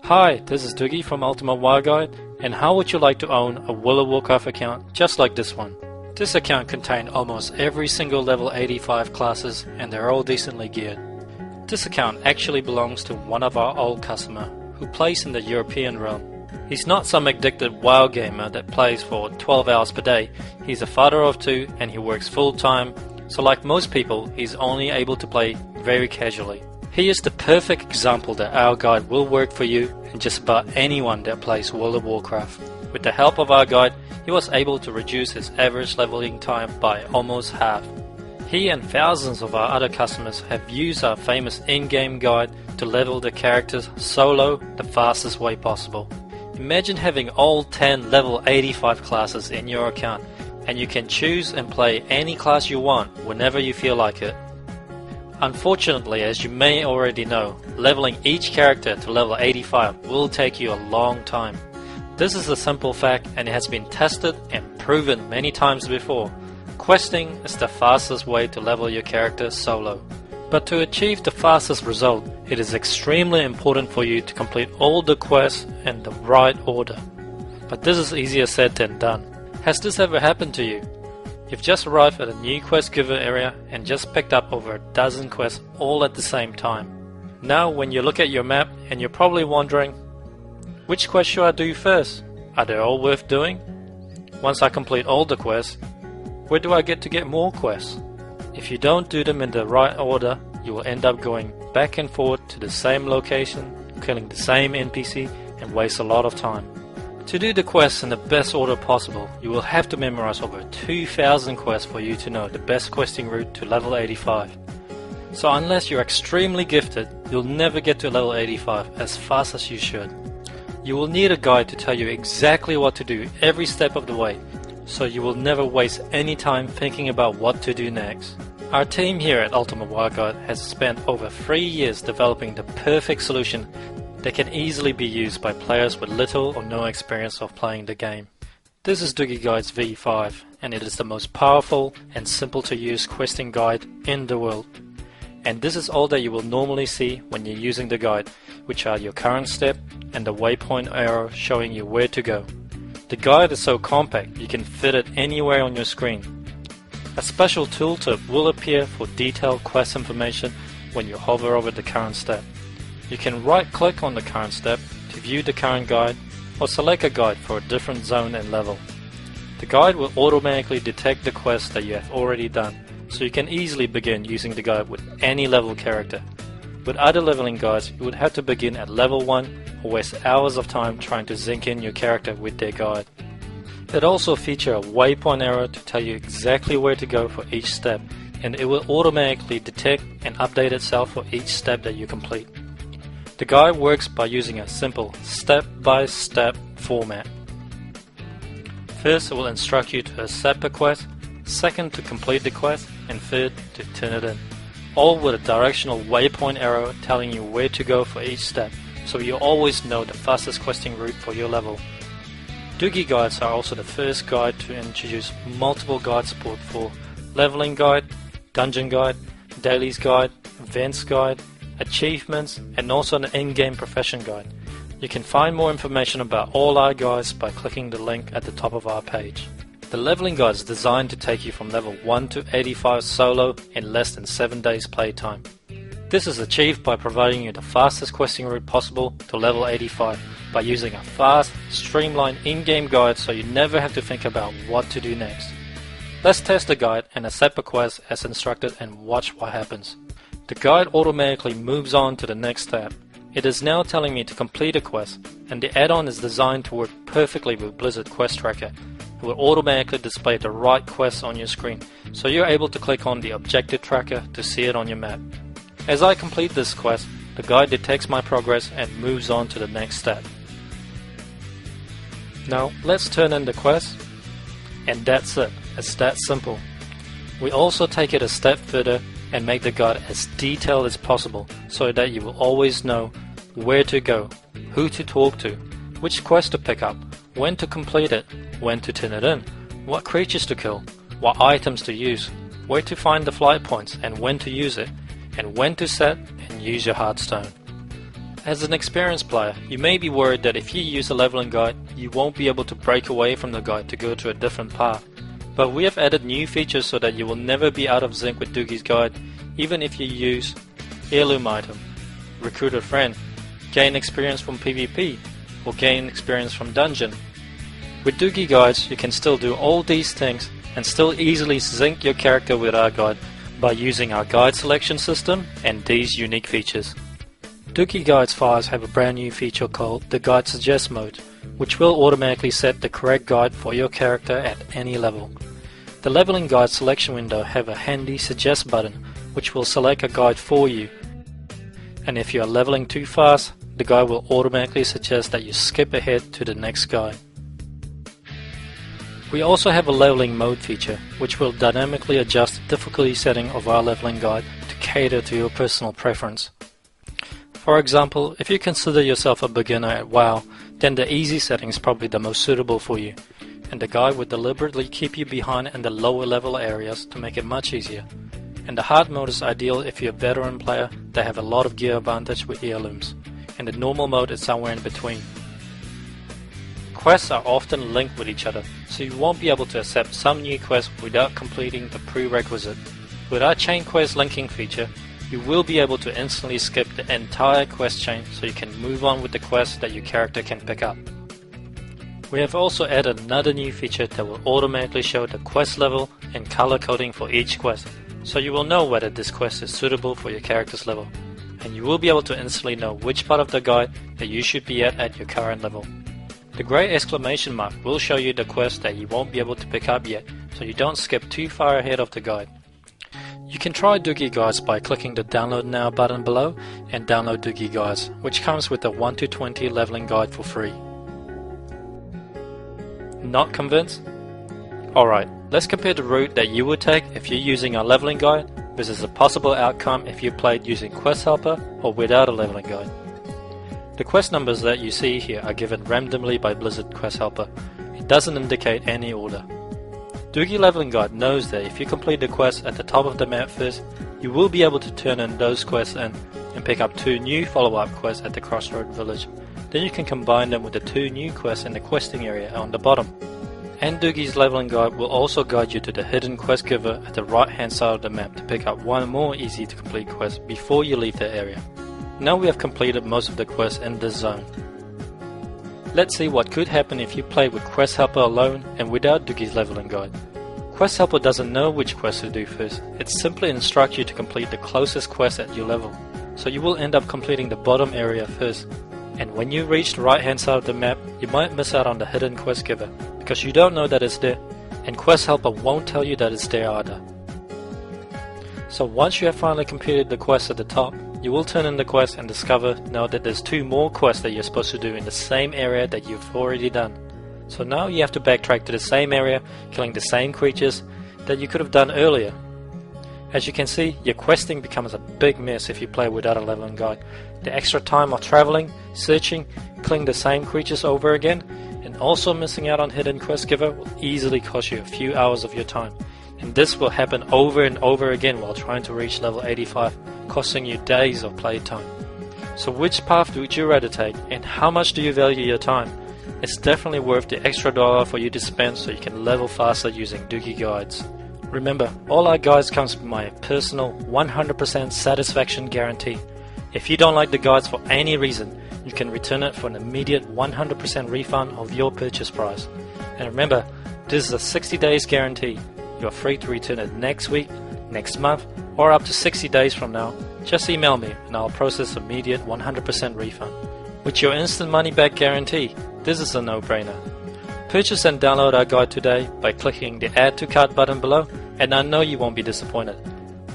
Hi, this is Doogie from Ultimate WoW Guide, and how would you like to own a World of Warcraft account just like this one? This account contains almost every single level 85 classes, and they're all decently geared. This account actually belongs to one of our old customers who plays in the European realm. He's not some addicted WoW gamer that plays for 12 hours per day. He's a father of two and he works full time, so like most people, he's only able to play very casually. He is the perfect example that our guide will work for you and just about anyone that plays World of Warcraft. With the help of our guide, he was able to reduce his average leveling time by almost half. He and thousands of our other customers have used our famous in-game guide to level the characters solo the fastest way possible. Imagine having all 10 level 85 classes in your account, and you can choose and play any class you want whenever you feel like it. Unfortunately, as you may already know, leveling each character to level 85 will take you a long time. This is a simple fact and it has been tested and proven many times before. Questing is the fastest way to level your character solo. But to achieve the fastest result, it is extremely important for you to complete all the quests in the right order. But this is easier said than done. Has this ever happened to you? You've just arrived at a new quest giver area and just picked up over a dozen quests all at the same time. Now when you look at your map and you're probably wondering, which quest should I do first? Are they all worth doing? Once I complete all the quests, where do I get more quests? If you don't do them in the right order, you will end up going back and forth to the same location, killing the same NPC and waste a lot of time. To do the quests in the best order possible, you will have to memorize over 2,000 quests for you to know the best questing route to level 85. So unless you're extremely gifted, you'll never get to level 85 as fast as you should. You will need a guide to tell you exactly what to do every step of the way, so you will never waste any time thinking about what to do next. Our team here at Ultimate WoW Guide has spent over 3 years developing the perfect solution that can easily be used by players with little or no experience of playing the game. This is Doogie Guide's V5, and it is the most powerful and simple to use questing guide in the world. And this is all that you will normally see when you're using the guide, which are your current step and the waypoint arrow showing you where to go. The guide is so compact you can fit it anywhere on your screen. A special tooltip will appear for detailed quest information when you hover over the current step. You can right-click on the current step to view the current guide or select a guide for a different zone and level. The guide will automatically detect the quests that you have already done, so you can easily begin using the guide with any level character. With other leveling guides, you would have to begin at level 1 or waste hours of time trying to zinc in your character with their guide. It also features a waypoint arrow to tell you exactly where to go for each step, and it will automatically detect and update itself for each step that you complete. The guide works by using a simple step-by-step format. First, it will instruct you to accept a quest, second to complete the quest, and third to turn it in. All with a directional waypoint arrow telling you where to go for each step, so you always know the fastest questing route for your level. Doogie guides are also the first guide to introduce multiple guide support for leveling guide, dungeon guide, dailies guide, events guide, achievements, and also an in-game profession guide. You can find more information about all our guides by clicking the link at the top of our page. The leveling guide is designed to take you from level 1 to 85 solo in less than 7 days playtime. This is achieved by providing you the fastest questing route possible to level 85 by using a fast, streamlined in-game guide so you never have to think about what to do next. Let's test the guide and accept a quest as instructed and watch what happens. The guide automatically moves on to the next step. It is now telling me to complete a quest, and the add-on is designed to work perfectly with Blizzard Quest Tracker. It will automatically display the right quests on your screen, so you're able to click on the objective tracker to see it on your map. As I complete this quest, the guide detects my progress and moves on to the next step. Now let's turn in the quest, and that's it. It's that simple. We also take it a step further and make the guide as detailed as possible so that you will always know where to go, who to talk to, which quest to pick up, when to complete it, when to turn it in, what creatures to kill, what items to use, where to find the flight points and when to use it, and when to set and use your Hearthstone. As an experienced player, you may be worried that if you use a leveling guide, you won't be able to break away from the guide to go to a different path. But we have added new features so that you will never be out of sync with Doogie's guide, even if you use Heirloom item, recruit a friend, gain experience from PvP, or gain experience from dungeon. With Doogie guides, you can still do all these things and still easily sync your character with our guide by using our guide selection system and these unique features. Doogie Guides 5 have a brand new feature called the Guide Suggest mode, which will automatically set the correct guide for your character at any level. The leveling guide selection window have a handy suggest button which will select a guide for you, and if you are leveling too fast, the guide will automatically suggest that you skip ahead to the next guide. We also have a leveling mode feature which will dynamically adjust the difficulty setting of our leveling guide to cater to your personal preference. For example, if you consider yourself a beginner at WoW, then the easy setting is probably the most suitable for you, and the guide will deliberately keep you behind in the lower level areas to make it much easier. And the hard mode is ideal if you're a veteran player that have a lot of gear advantage with heirlooms, and the normal mode is somewhere in between. Quests are often linked with each other, so you won't be able to accept some new quests without completing the prerequisite. With our chain quest linking feature, you will be able to instantly skip the entire quest chain so you can move on with the quest that your character can pick up. We have also added another new feature that will automatically show the quest level and color coding for each quest, so you will know whether this quest is suitable for your character's level, and you will be able to instantly know which part of the guide that you should be at your current level. The grey exclamation mark will show you the quest that you won't be able to pick up yet, so you don't skip too far ahead of the guide. You can try Doogie Guides by clicking the Download Now button below and download Doogie Guides, which comes with a 1 to 20 leveling guide for free. Not convinced? Alright, let's compare the route that you would take if you're using our leveling guide versus a possible outcome if you played using Quest Helper or without a leveling guide. The quest numbers that you see here are given randomly by Blizzard Quest Helper. It doesn't indicate any order. Doogie Leveling Guide knows that if you complete the quest at the top of the map first, you will be able to turn in those quests and pick up 2 new follow-up quests at the Crossroad Village. Then you can combine them with the 2 new quests in the questing area on the bottom. And Doogie's Leveling Guide will also guide you to the hidden quest giver at the right hand side of the map to pick up one more easy to complete quest before you leave the area. Now we have completed most of the quests in this zone. Let's see what could happen if you play with Quest Helper alone and without Doogie's Leveling Guide. Quest Helper doesn't know which quest to do first, it simply instructs you to complete the closest quest at your level, so you will end up completing the bottom area first. And when you reach the right hand side of the map, you might miss out on the hidden quest giver, because you don't know that it's there, and Quest Helper won't tell you that it's there either. So once you have finally completed the quest at the top, you will turn in the quest and discover now that there's 2 more quests that you're supposed to do in the same area that you've already done. So now you have to backtrack to the same area, killing the same creatures that you could have done earlier. As you can see, your questing becomes a big mess if you play without a leveling guide. The extra time of traveling, searching, killing the same creatures over again, and also missing out on hidden quest giver will easily cost you a few hours of your time. And this will happen over and over again while trying to reach level 85, costing you days of playtime. So which path would you rather take, and how much do you value your time? It's definitely worth the extra $1 for you to spend so you can level faster using Doogie Guides. Remember, all our guides comes with my personal 100% satisfaction guarantee. If you don't like the guides for any reason, you can return it for an immediate 100% refund of your purchase price. And remember, this is a 60 days guarantee. You are free to return it next week, next month, or up to 60 days from now. Just email me and I'll process immediate 100% refund. With your instant money back guarantee, this is a no-brainer. Purchase and download our guide today by clicking the Add to Cart button below, and I know you won't be disappointed.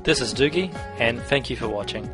This is Doogie, and thank you for watching.